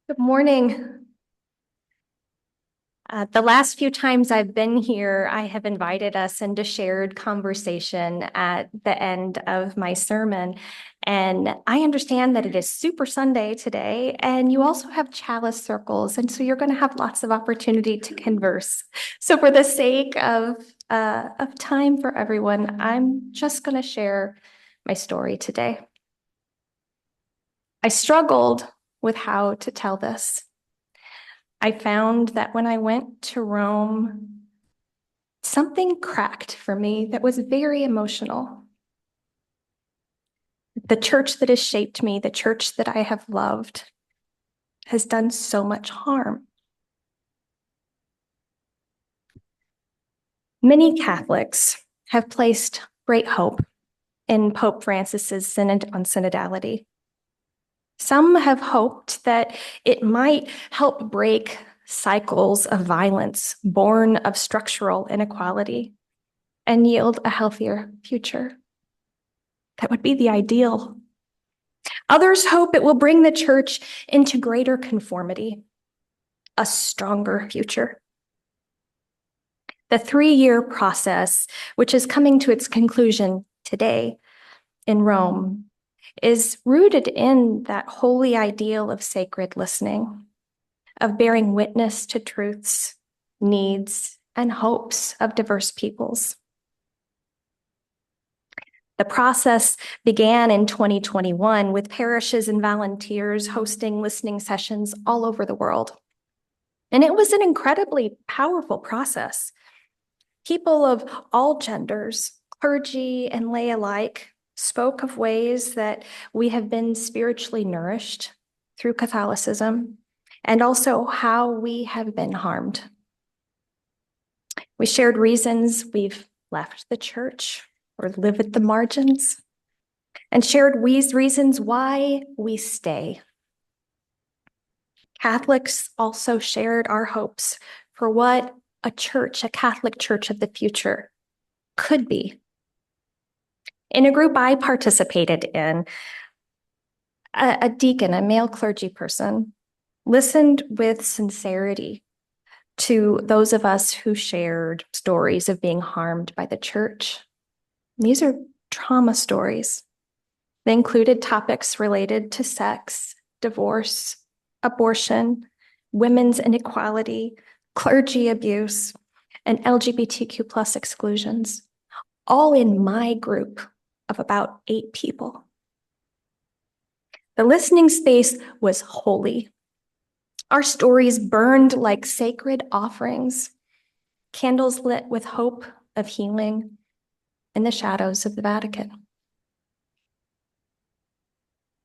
Good morning. The last few times I've been here, I have invited us into shared conversation at the end of my sermon. And I understand that it is Super Sunday today, and you also have chalice circles. And so you're going to have lots of opportunity to converse. So for the sake of time for everyone, I'm just going to share my story today. I struggled with how to tell this. I found that when I went to Rome, something cracked for me that was very emotional. The church that has shaped me, the church that I have loved, has done so much harm. Many Catholics have placed great hope in Pope Francis's Synod on Synodality. Some have hoped that it might help break cycles of violence born of structural inequality and yield a healthier future. That would be the ideal. Others hope it will bring the church into greater conformity, a stronger future. The 3-year process, which is coming to its conclusion today in Rome, is rooted in that holy ideal of sacred listening, of bearing witness to truths, needs, and hopes of diverse peoples. The process began in 2021 with parishes and volunteers hosting listening sessions all over the world. And it was an incredibly powerful process. People of all genders, clergy and lay alike, spoke of ways that we have been spiritually nourished through Catholicism, and also how we have been harmed. We shared reasons we've left the church or live at the margins, and shared reasons why we stay. Catholics also shared our hopes for what a Catholic church of the future could be. In a group I participated in, a deacon, a male clergy person, listened with sincerity to those of us who shared stories of being harmed by the church. These are trauma stories. They included topics related to sex, divorce, abortion, women's inequality, clergy abuse, and LGBTQ plus exclusions, all in my group of about 8 people. The listening space was holy. Our stories burned like sacred offerings, candles lit with hope of healing in the shadows of the Vatican.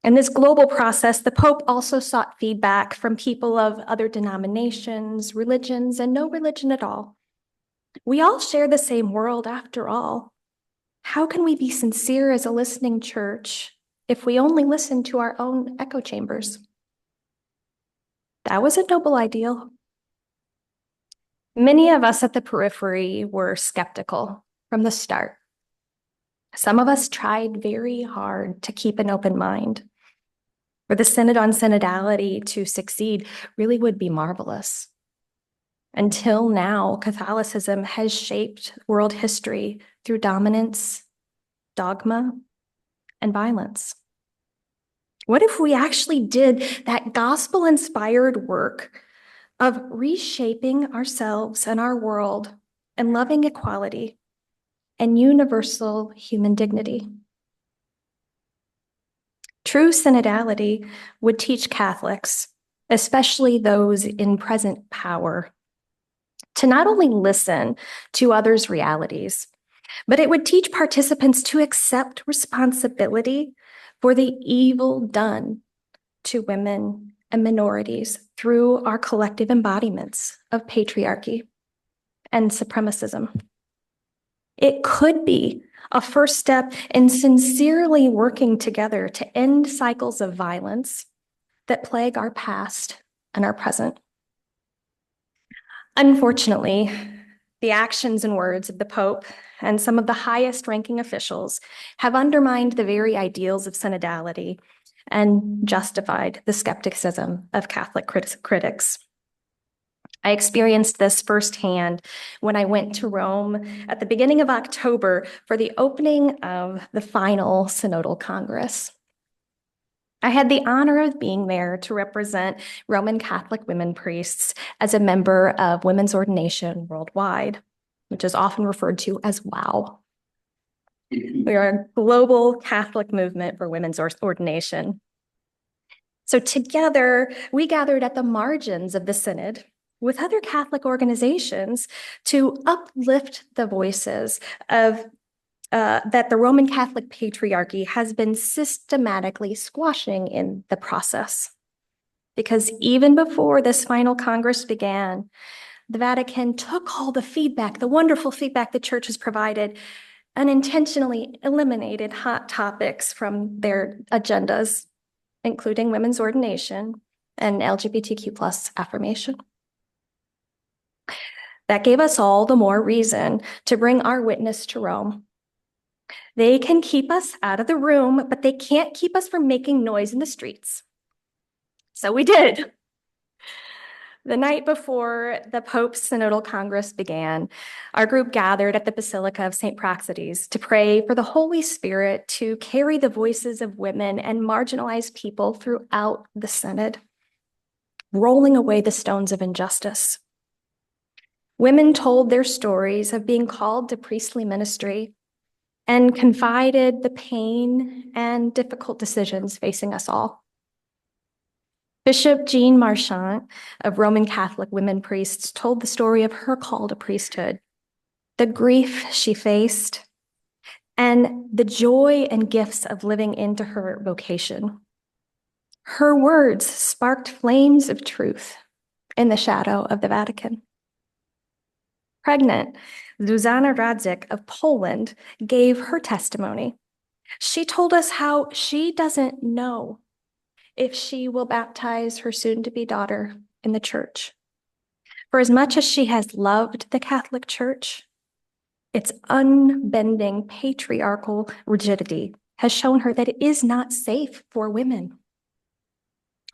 In this global process, the Pope also sought feedback from people of other denominations, religions, and no religion at all. We all share the same world after all. How can we be sincere as a listening church if we only listen to our own echo chambers? That was a noble ideal. Many of us at the periphery were skeptical from the start. Some of us tried very hard to keep an open mind. For the Synod on Synodality to succeed really would be marvelous. Until now, Catholicism has shaped world history through dominance, dogma, and violence. What if we actually did that gospel-inspired work of reshaping ourselves and our world and loving equality and universal human dignity? True synodality would teach Catholics, especially those in present power, to not only listen to others' realities, but it would teach participants to accept responsibility for the evil done to women and minorities through our collective embodiments of patriarchy and supremacism. It could be a first step in sincerely working together to end cycles of violence that plague our past and our present. Unfortunately, the actions and words of the Pope and some of the highest ranking officials have undermined the very ideals of synodality and justified the skepticism of Catholic critics. I experienced this firsthand when I went to Rome at the beginning of October for the opening of the final Synodal Congress. I had the honor of being there to represent Roman Catholic women priests as a member of women's ordination worldwide, which is often referred to as WOW. We are a global Catholic movement for women's ordination. So together, we gathered at the margins of the synod with other Catholic organizations to uplift the voices of that the Roman Catholic patriarchy has been systematically squashing in the process. Because even before this final Congress began, the Vatican took all the feedback, the wonderful feedback the Church has provided, and intentionally eliminated hot topics from their agendas, including women's ordination and LGBTQ plus affirmation. That gave us all the more reason to bring our witness to Rome. They can keep us out of the room, but they can't keep us from making noise in the streets. So we did. The night before the Pope's Synodal Congress began, our group gathered at the Basilica of St. Praxedes to pray for the Holy Spirit to carry the voices of women and marginalized people throughout the Synod, rolling away the stones of injustice. Women told their stories of being called to priestly ministry and confided the pain and difficult decisions facing us all. Bishop Jean Marchant of Roman Catholic women priests told the story of her call to priesthood, the grief she faced, and the joy and gifts of living into her vocation. Her words sparked flames of truth in the shadow of the Vatican. Pregnant, Zuzana Radzik of Poland gave her testimony. She told us how she doesn't know if she will baptize her soon-to-be daughter in the church. For as much as she has loved the Catholic Church, its unbending patriarchal rigidity has shown her that it is not safe for women.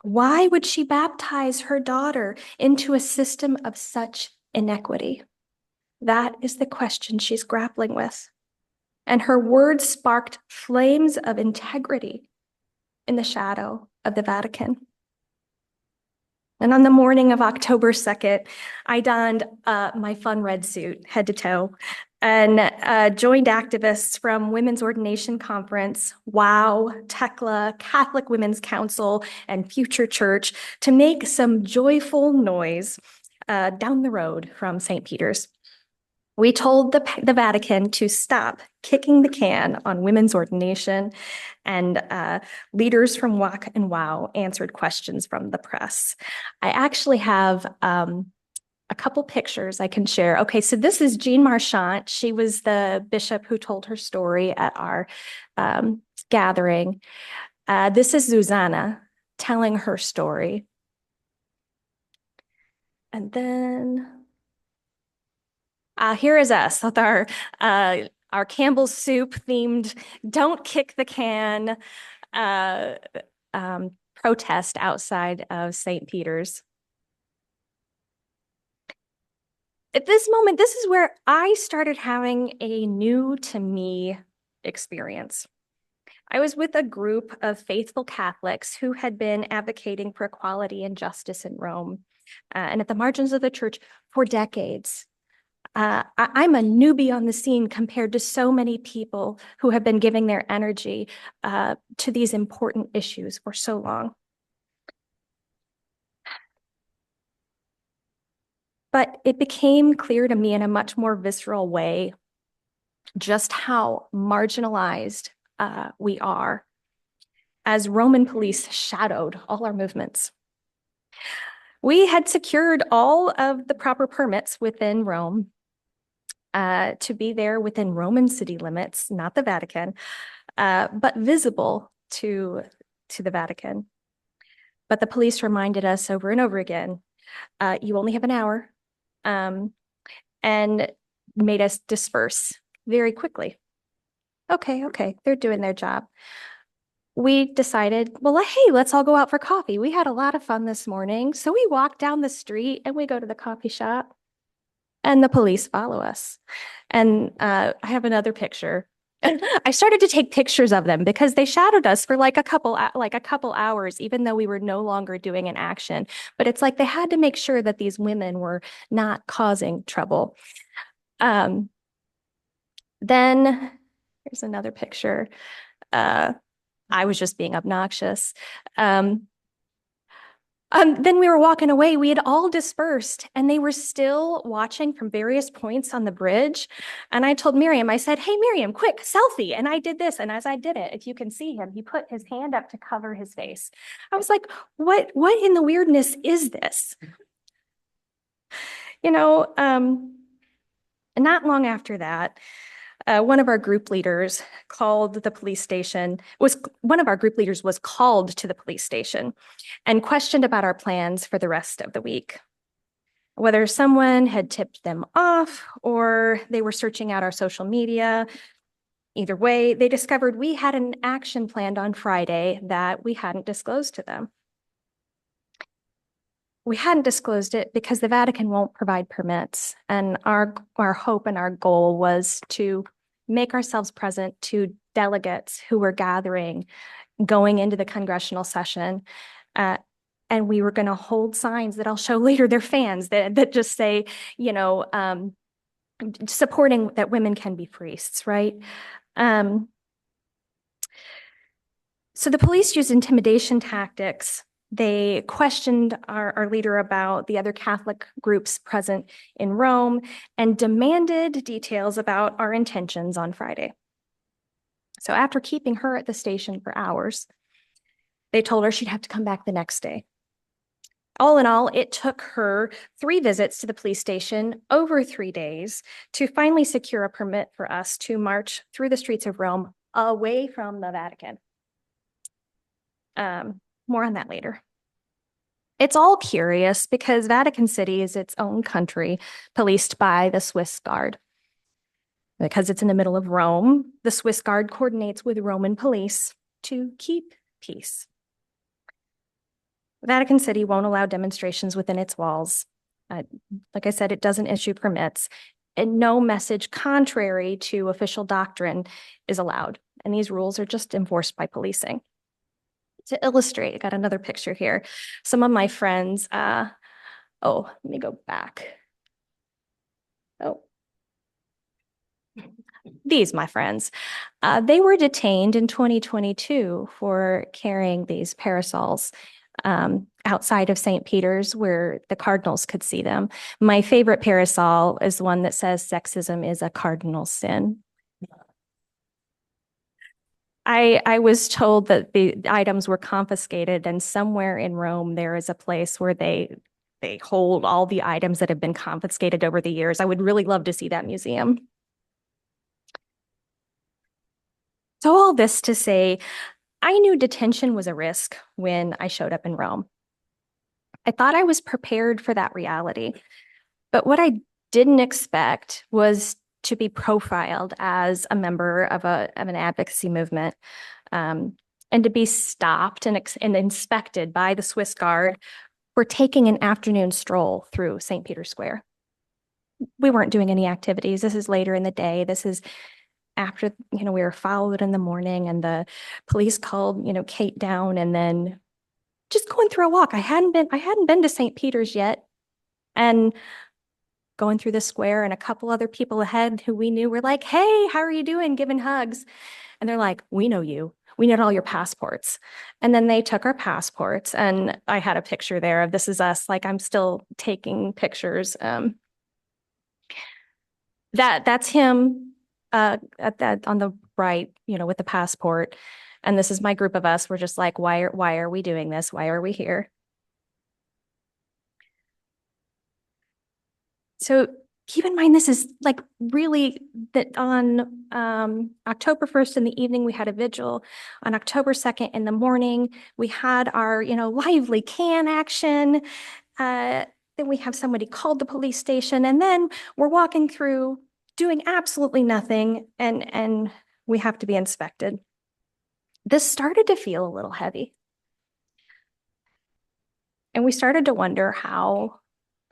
Why would she baptize her daughter into a system of such inequity? That is the question she's grappling with. And her words sparked flames of integrity in the shadow of the Vatican. And on the morning of October 2nd, I donned my fun red suit, head to toe, and joined activists from Women's Ordination Conference, WOW, TECLA, Catholic Women's Council, and Future Church to make some joyful noise down the road from St. Peter's. We told the Vatican to stop kicking the can on women's ordination, and leaders from WAC and WOW answered questions from the press. I actually have a couple pictures I can share. Okay, so this is Jean Marchant. She was the bishop who told her story at our gathering. This is Zuzana telling her story. And then here is us with our Campbell's soup themed "Don't Kick the Can" protest outside of St. Peter's. At this moment, this is where I started having a new to me experience. I was with a group of faithful Catholics who had been advocating for equality and justice in Rome and at the margins of the church for decades. I'm a newbie on the scene compared to so many people who have been giving their energy to these important issues for so long. But it became clear to me in a much more visceral way just how marginalized we are as Roman police shadowed all our movements. We had secured all of the proper permits within Rome to be there within Roman city limits, not the Vatican, but visible to the Vatican. But the police reminded us over and over again, you only have an hour, and made us disperse very quickly. Okay, they're doing their job. we decided, well, hey, let's all go out for coffee. We had a lot of fun this morning. So we walk down the street and we go to the coffee shop and the police follow us. And I have another picture. I started to take pictures of them because they shadowed us for like a couple hours, even though we were no longer doing an action. But it's like they had to make sure that these women were not causing trouble. Then here's another picture. I was just being obnoxious. Then we were walking away. We had all dispersed and they were still watching from various points on the bridge. And I told Miriam, I said, hey, Miriam, quick, selfie. And I did this. And as I did it, if you can see him, he put his hand up to cover his face. I was like, what in the weirdness is this? You know, not long after that, one of our group leaders called the police station, one of our group leaders was called to the police station and questioned about our plans for the rest of the week. Whether someone had tipped them off or they were searching out our social media, either way, they discovered we had an action planned on Friday that we hadn't disclosed to them. We hadn't disclosed it because the Vatican won't provide permits. And our hope and our goal was to make ourselves present to delegates who were gathering, going into the congressional session. And we were going to hold signs that I'll show later. They're fans that just say, you know, supporting that women can be priests, right? So the police used intimidation tactics. They questioned our leader about the other Catholic groups present in Rome and demanded details about our intentions on Friday. So after keeping her at the station for hours, they told her she'd have to come back the next day. All in all, it took her 3 visits to the police station over 3 days to finally secure a permit for us to march through the streets of Rome away from the Vatican. More on that later. It's all curious because Vatican City is its own country, policed by the Swiss Guard. Because it's in the middle of Rome, the Swiss Guard coordinates with Roman police to keep peace. Vatican City won't allow demonstrations within its walls. Like I said, it doesn't issue permits, and no message contrary to official doctrine is allowed. And these rules are just enforced by policing. To illustrate, I got another picture here. Some of my friends, let me go back. These, my friends, they were detained in 2022 for carrying these parasols outside of St. Peter's where the cardinals could see them. My favorite parasol is one that says sexism is a cardinal sin. I was told that the items were confiscated, and somewhere in Rome there is a place where they hold all the items that have been confiscated over the years. I would really love to see that museum. So all this to say, I knew detention was a risk when I showed up in Rome. I thought I was prepared for that reality, but what I didn't expect was to be profiled as a member of an advocacy movement, and to be stopped and inspected by the Swiss Guard for taking an afternoon stroll through St. Peter's Square. We weren't doing any activities. This is later in the day. This is after, we were followed in the morning and the police called, Kate down, and then just going through a walk. I hadn't been to St. Peter's yet. And going through the square, and a couple other people ahead who we knew were like, hey, how are you doing? Giving hugs. And they're like, we know you. We need all your passports. And then they took our passports, and I had a picture there of this is us. Like, I'm still taking pictures. That's him on the right, with the passport. And this is my group of us. We're just like, why are we doing this? Why are we here? So keep in mind, this is like really that on October 1st in the evening, we had a vigil. On October 2nd in the morning, we had our, lively can action. Then we have somebody called the police station, and then we're walking through doing absolutely nothing, and we have to be inspected. this started to feel a little heavy. And we started to wonder how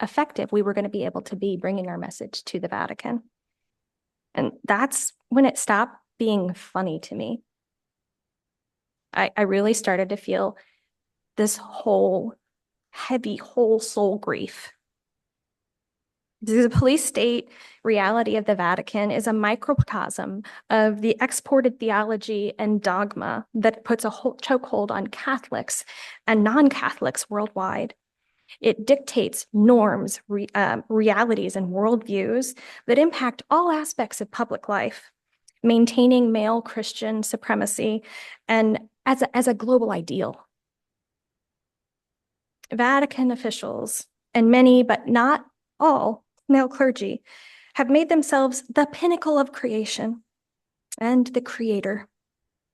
effective we were going to be able to be bringing our message to the Vatican. And that's when it stopped being funny to me. I really started to feel this whole heavy, whole soul grief. The police state reality of the Vatican is a microcosm of the exported theology and dogma that puts a chokehold on Catholics and non-Catholics worldwide. It dictates norms, realities, and worldviews that impact all aspects of public life, maintaining male Christian supremacy and as a global ideal. Vatican officials, and many, but not all, male clergy, have made themselves the pinnacle of creation and the creator.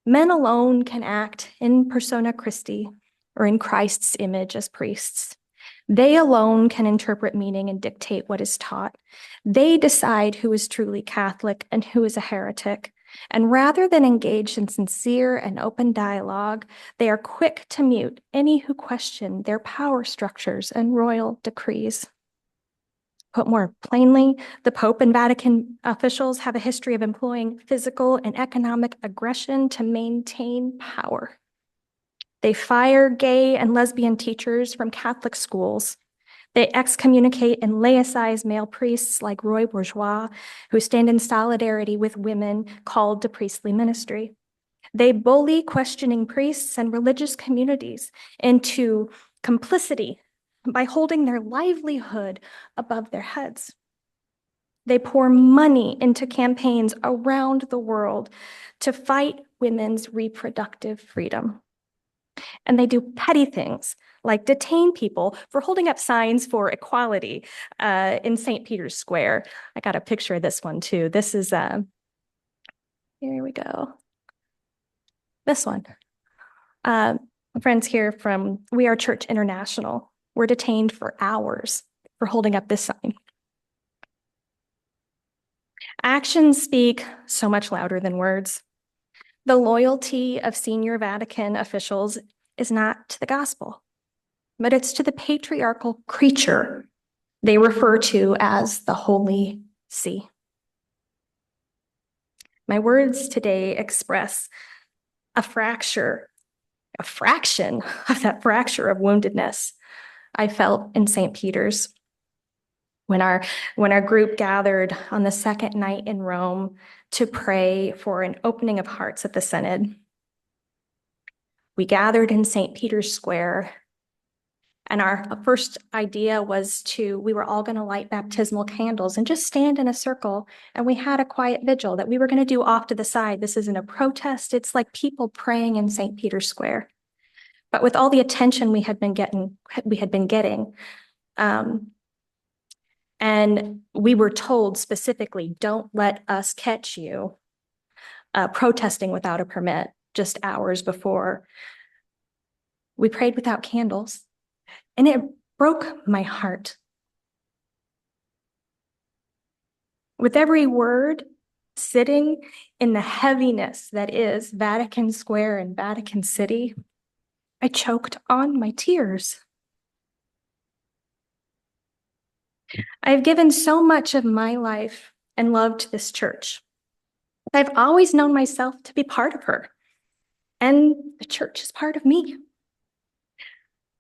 Men alone can act in persona Christi, or in Christ's image as priests. They alone can interpret meaning and dictate what is taught. They decide who is truly Catholic and who is a heretic. And rather than engage in sincere and open dialogue, they are quick to mute any who question their power structures and royal decrees. Put more plainly, the Pope and Vatican officials have a history of employing physical and economic aggression to maintain power. They fire gay and lesbian teachers from Catholic schools. They excommunicate and laicize male priests like Roy Bourgeois, who stand in solidarity with women called to priestly ministry. They bully questioning priests and religious communities into complicity by holding their livelihood above their heads. They pour money into campaigns around the world to fight women's reproductive freedom. And they do petty things like detain people for holding up signs for equality in St. Peter's Square. I got a picture of this one too. This is, here we go. This one. Friends here from We Are Church International were detained for hours for holding up this sign. Actions speak so much louder than words. The loyalty of senior Vatican officials is not to the gospel, but it's to the patriarchal creature they refer to as the Holy See. My words today express a fraction of that fracture of woundedness I felt in St. Peter's when our group gathered on the second night in Rome to pray for an opening of hearts at the synod. We gathered in St. Peter's Square, and our first idea was we were all going to light baptismal candles and just stand in a circle, and we had a quiet vigil that we were going to do off to the side. This isn't a protest. It's like people praying in St. Peter's Square. But with all the attention we had been getting, and we were told specifically, don't let us catch you protesting without a permit just hours before. We prayed without candles, and it broke my heart. With every word sitting in the heaviness that is Vatican Square and Vatican City, I choked on my tears. I've given so much of my life and love to this church. I've always known myself to be part of her, and the church is part of me.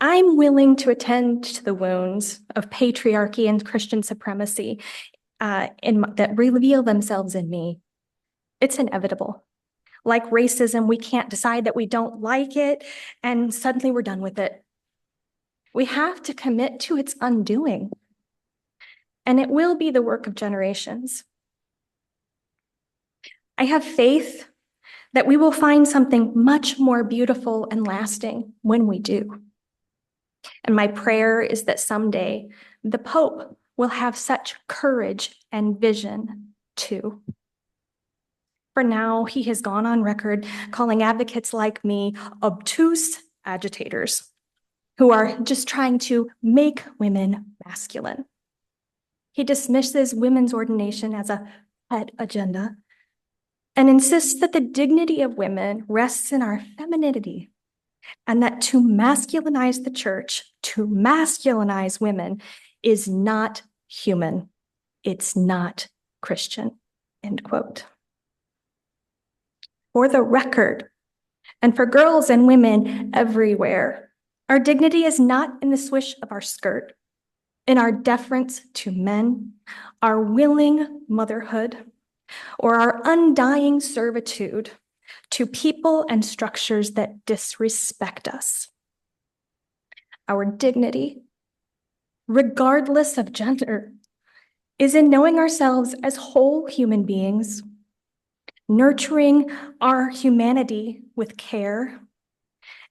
I'm willing to attend to the wounds of patriarchy and Christian supremacy that reveal themselves in me. It's inevitable. Like racism, we can't decide that we don't like it, and suddenly we're done with it. We have to commit to its undoing, and it will be the work of generations. I have faith that we will find something much more beautiful and lasting when we do. And my prayer is that someday the Pope will have such courage and vision too. For now, he has gone on record calling advocates like me obtuse agitators who are just trying to make women masculine. He dismisses women's ordination as a pet agenda and insists that the dignity of women rests in our femininity, and that to masculinize the church, to masculinize women, is not human. It's not Christian, end quote. For the record, and for girls and women everywhere, our dignity is not in the swish of our skirt, in our deference to men, our willing motherhood, or our undying servitude to people and structures that disrespect us. Our dignity, regardless of gender, is in knowing ourselves as whole human beings, nurturing our humanity with care,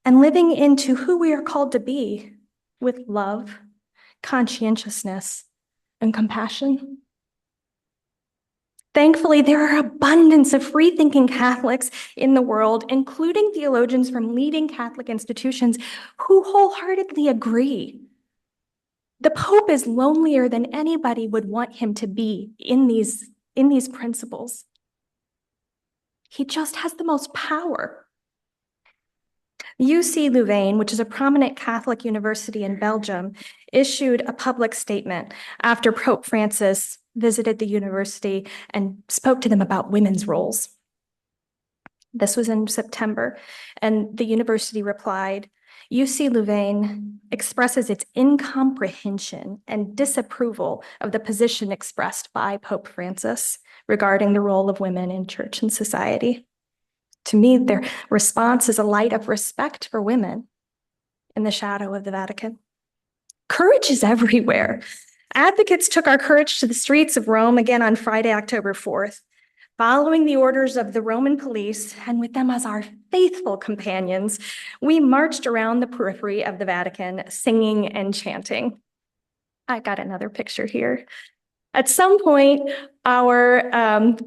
and living into who we are called to be with love, conscientiousness, and compassion. Thankfully, there are abundance of free-thinking Catholics in the world, including theologians from leading Catholic institutions who wholeheartedly agree. The Pope is lonelier than anybody would want him to be in these principles. He just has the most power. UC Louvain, which is a prominent Catholic university in Belgium, issued a public statement after Pope Francis visited the university and spoke to them about women's roles. This was in September, and the university replied, UC Louvain expresses its incomprehension and disapproval of the position expressed by Pope Francis regarding the role of women in church and society. To me, their response is a light of respect for women in the shadow of the Vatican. Courage is everywhere. Advocates took our courage to the streets of Rome again on Friday, October 4th, following the orders of the Roman police, and with them as our faithful companions, we marched around the periphery of the Vatican, singing and chanting. I got another picture here. At some point,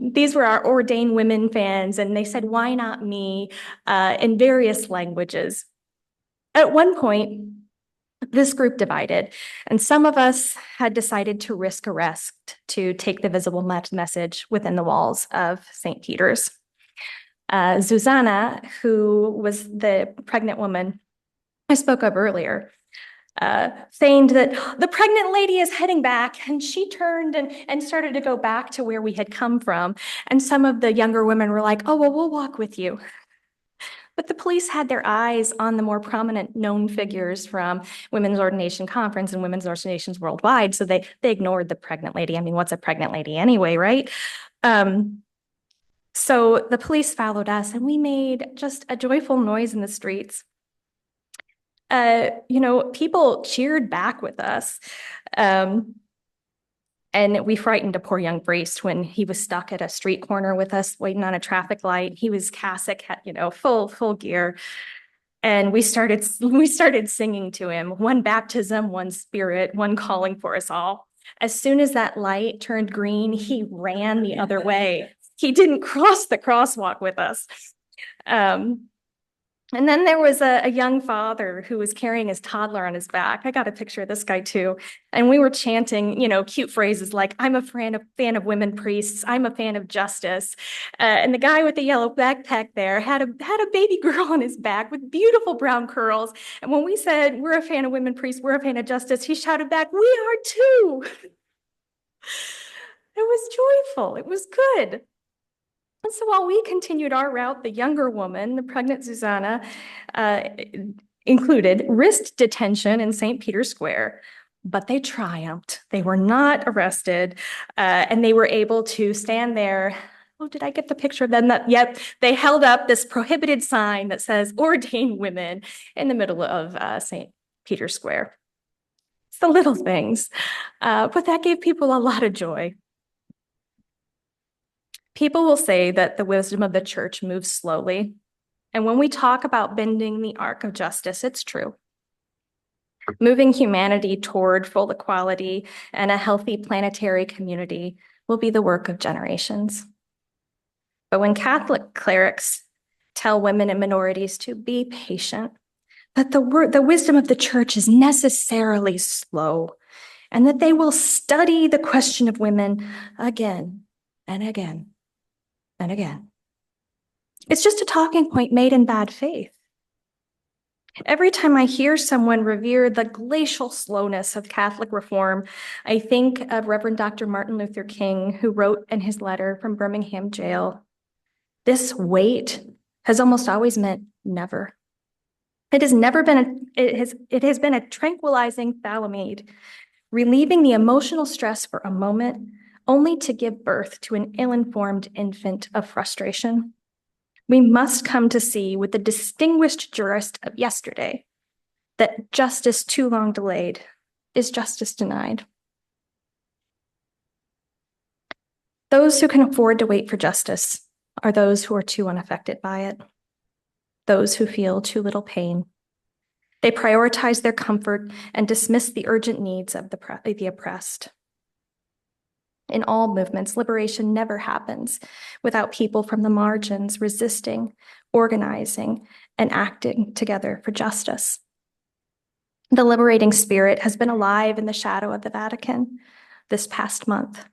these were our ordained women fans, and they said, "Why not me?" In various languages. At one point, this group divided, and some of us had decided to risk arrest to take the visible message within the walls of St. Peter's. Susanna, who was the pregnant woman I spoke of earlier, feigned that the pregnant lady is heading back, and she turned and started to go back to where we had come from. And some of the younger women were like, "Oh, well, we'll walk with you." But the police had their eyes on the more prominent known figures from Women's Ordination Conference and Women's Ordinations Worldwide, so they ignored the pregnant lady. I mean, what's a pregnant lady anyway, right? So the police followed us, and we made just a joyful noise in the streets. People cheered back with us. And we frightened a poor young priest when he was stuck at a street corner with us waiting on a traffic light. He was cassock, full gear. And we started singing to him, one baptism, one spirit, one calling for us all. As soon as that light turned green, he ran the other way. He didn't cross the crosswalk with us. And then there was a young father who was carrying his toddler on his back. I got a picture of this guy too. And we were chanting, cute phrases like, "I'm a fan of women priests. I'm a fan of justice." And the guy with the yellow backpack there had a baby girl on his back with beautiful brown curls. And when we said, "We're a fan of women priests, we're a fan of justice," he shouted back, "We are too." It was joyful. It was good. And so while we continued our route, the younger woman, the pregnant Susanna, included, risked detention in St. Peter's Square, but they triumphed. They were not arrested, and they were able to stand there. Oh, did I get the picture of them? Yep, they held up this prohibited sign that says "Ordained Women" in the middle of St. Peter's Square. It's the little things, but that gave people a lot of joy. People will say that the wisdom of the church moves slowly. And when we talk about bending the arc of justice, it's true. Moving humanity toward full equality and a healthy planetary community will be the work of generations. But when Catholic clerics tell women and minorities to be patient, that the wisdom of the church is necessarily slow, and that they will study the question of women again and again and again. It's just a talking point made in bad faith. Every time I hear someone revere the glacial slowness of Catholic reform, I think of Reverend Dr. Martin Luther King, who wrote in his letter from Birmingham jail, "This wait has almost always meant never. It has been a tranquilizing thalamide, relieving the emotional stress for a moment, only to give birth to an ill-informed infant of frustration. We must come to see with the distinguished jurist of yesterday that justice too long delayed is justice denied." Those who can afford to wait for justice are those who are too unaffected by it, those who feel too little pain. They prioritize their comfort and dismiss the urgent needs of the oppressed. In all movements, liberation never happens without people from the margins resisting, organizing, and acting together for justice. The liberating spirit has been alive in the shadow of the Vatican this past month.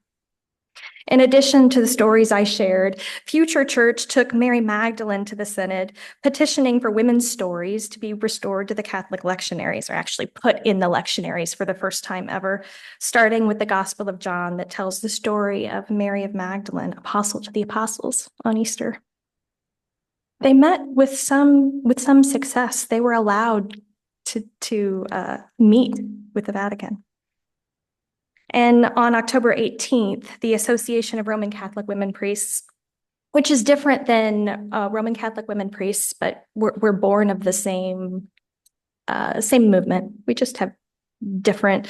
In addition to the stories I shared, Future Church took Mary Magdalene to the synod, petitioning for women's stories to be restored to the Catholic lectionaries, or actually put in the lectionaries for the first time ever, starting with the Gospel of John that tells the story of Mary of Magdalene, apostle to the apostles on Easter. They met with some success. They were allowed to meet with the Vatican. And on October 18th, the Association of Roman Catholic Women Priests, which is different than Roman Catholic women priests, but we're born of the same movement. We just have different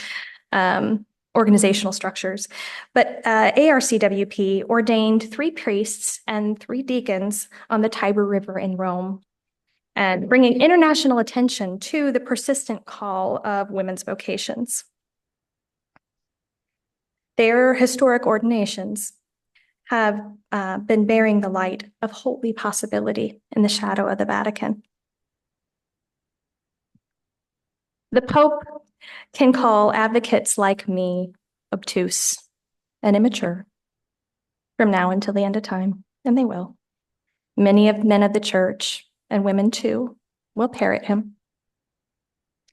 organizational structures. But ARCWP ordained 3 priests and 3 deacons on the Tiber River in Rome, and bringing international attention to the persistent call of women's vocations. Their historic ordinations have been bearing the light of holy possibility in the shadow of the Vatican. The Pope can call advocates like me obtuse and immature from now until the end of time, and they will. Many of men of the church, and women too, will parrot him.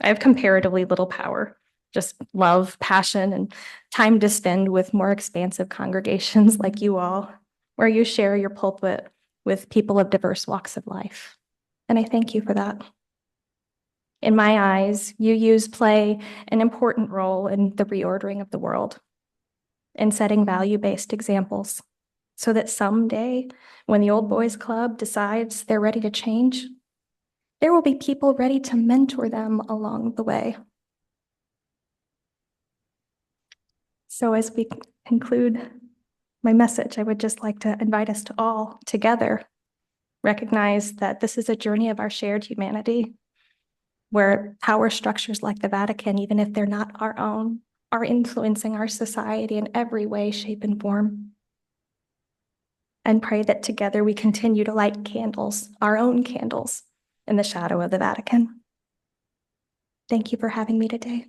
I have comparatively little power, just love, passion, and time to spend with more expansive congregations like you all, where you share your pulpit with people of diverse walks of life. And I thank you for that. In my eyes, you play an important role in the reordering of the world, in setting value-based examples, so that someday, when the Old Boys Club decides they're ready to change, there will be people ready to mentor them along the way. So as we conclude my message, I would just like to invite us to all together recognize that this is a journey of our shared humanity, where power structures like the Vatican, even if they're not our own, are influencing our society in every way, shape, and form. And pray that together we continue to light candles, our own candles, in the shadow of the Vatican. Thank you for having me today.